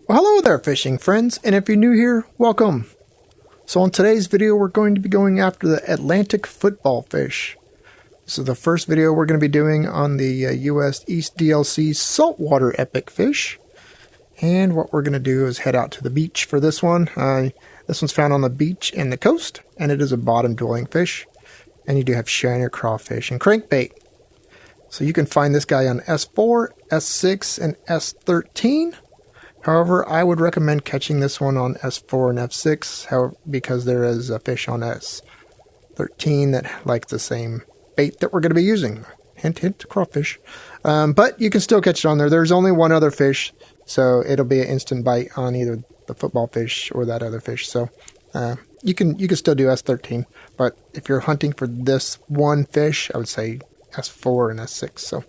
Well, hello there, fishing friends, and if you're new here, welcome. So in today's video, we're going to be going after the Atlantic Footballfish. This is the first video we're going to be doing on the US East DLC saltwater epic fish. And what we're going to do is head out to the beach for this one. This one's found on the beach and the coast, and it is a bottom-dwelling fish. And you do have shiner, crawfish, and crankbait. So you can find this guy on S4, S6, and S13. However, I would recommend catching this one on S4 and F6 because there is a fish on S13 that likes the same bait that we're going to be using. Hint, hint, crawfish. But you can still catch it on there. There's only one other fish, so it'll be an instant bite on either the football fish or that other fish. So you can still do S13. But if you're hunting for this one fish, I would say S4 and S6. So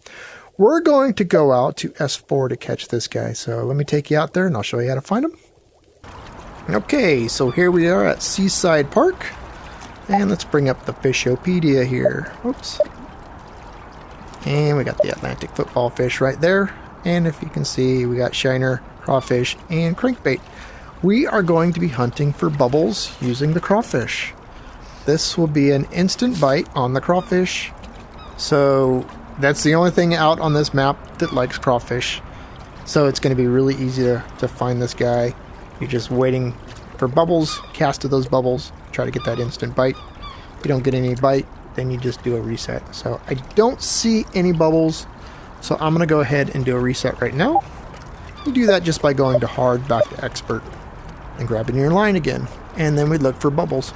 we're going to go out to S4 to catch this guy. So let me take you out there and I'll show you how to find him. Okay, so here we are at Seaside Park. And let's bring up the Fishopedia here. Oops. And we got the Atlantic Footballfish right there. And if you can see, we got shiner, crawfish, and crankbait. We are going to be hunting for bubbles using the crawfish. This will be an instant bite on the crawfish. So that's the only thing out on this map that likes crawfish. So it's going to be really easy to find this guy. You're just waiting for bubbles, cast to those bubbles, try to get that instant bite. If you don't get any bite, then you just do a reset. So I don't see any bubbles, so I'm going to go ahead and do a reset right now. You do that just by going to hard, back to expert, and grabbing your line again. And then we look for bubbles.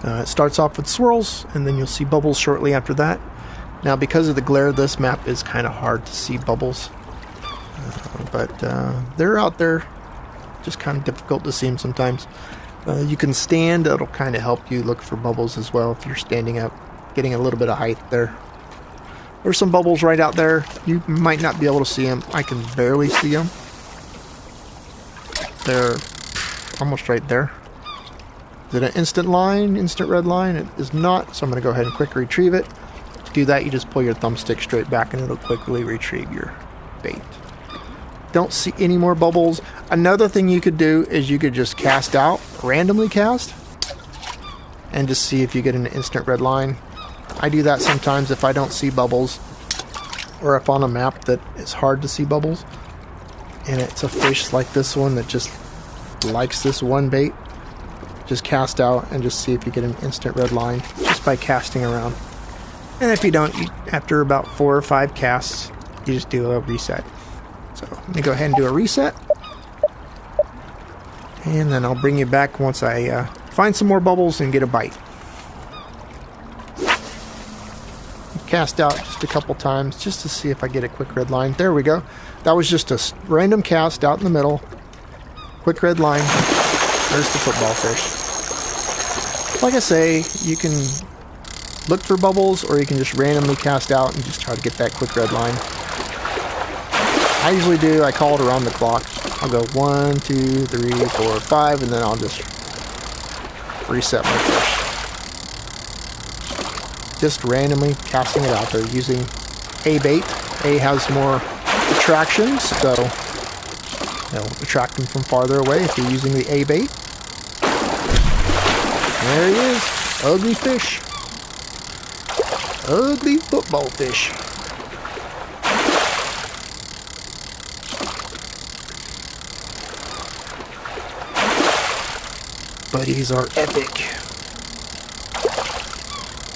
It starts off with swirls, and then you'll see bubbles shortly after that. Now, because of the glare, this map is kind of hard to see bubbles. But they're out there. Just kind of difficult to see them sometimes. You can stand. It'll kind of help you look for bubbles as well if you're standing up, getting a little bit of height there. There's some bubbles right out there. You might not be able to see them. I can barely see them. They're almost right there. Is it an instant line, instant red line? It is not, so I'm going to go ahead and quick retrieve it. To do that, you just pull your thumbstick straight back and it'll quickly retrieve your bait. Don't see any more bubbles. Another thing you could do is you could just cast out, randomly cast, and just see if you get an instant red line. I do that sometimes if I don't see bubbles, or if on a map that it's hard to see bubbles, and it's a fish like this one that just likes this one bait. Just cast out and just see if you get an instant red line just by casting around. And if you don't, after about 4 or 5 casts, you just do a reset. So let me go ahead and do a reset. And then I'll bring you back once I find some more bubbles and get a bite. Cast out just a couple times just to see if I get a quick red line. There we go. That was just a random cast out in the middle. Quick red line. There's the football fish. Like I say, you can look for bubbles or you can just randomly cast out and just try to get that quick red line. I usually do, I call it around the clock. I'll go 1, 2, 3, 4, 5, and then I'll just reset my fish. Just randomly casting it out there using A bait. A has more attraction, so it'll attract them from farther away if you're using the A bait. There he is. Ugly fish. Ugly football fish. Buddies are epic.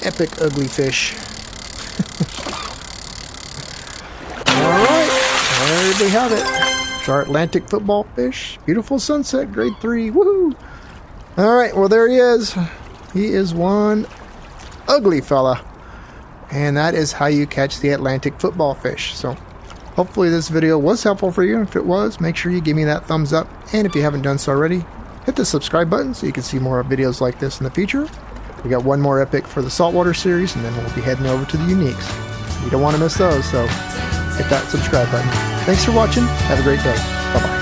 Epic ugly fish. Alright. There we have it. It's our Atlantic Footballfish. Beautiful sunset, grade 3. Woohoo! Alright, well there he is. He is one ugly fella. And that is how you catch the Atlantic Footballfish. So hopefully this video was helpful for you. If it was, make sure you give me that thumbs up. And if you haven't done so already, hit the subscribe button so you can see more videos like this in the future. We got one more epic for the saltwater series, and then we'll be heading over to the uniques. You don't want to miss those, so hit that subscribe button. Thanks for watching. Have a great day. Bye-bye.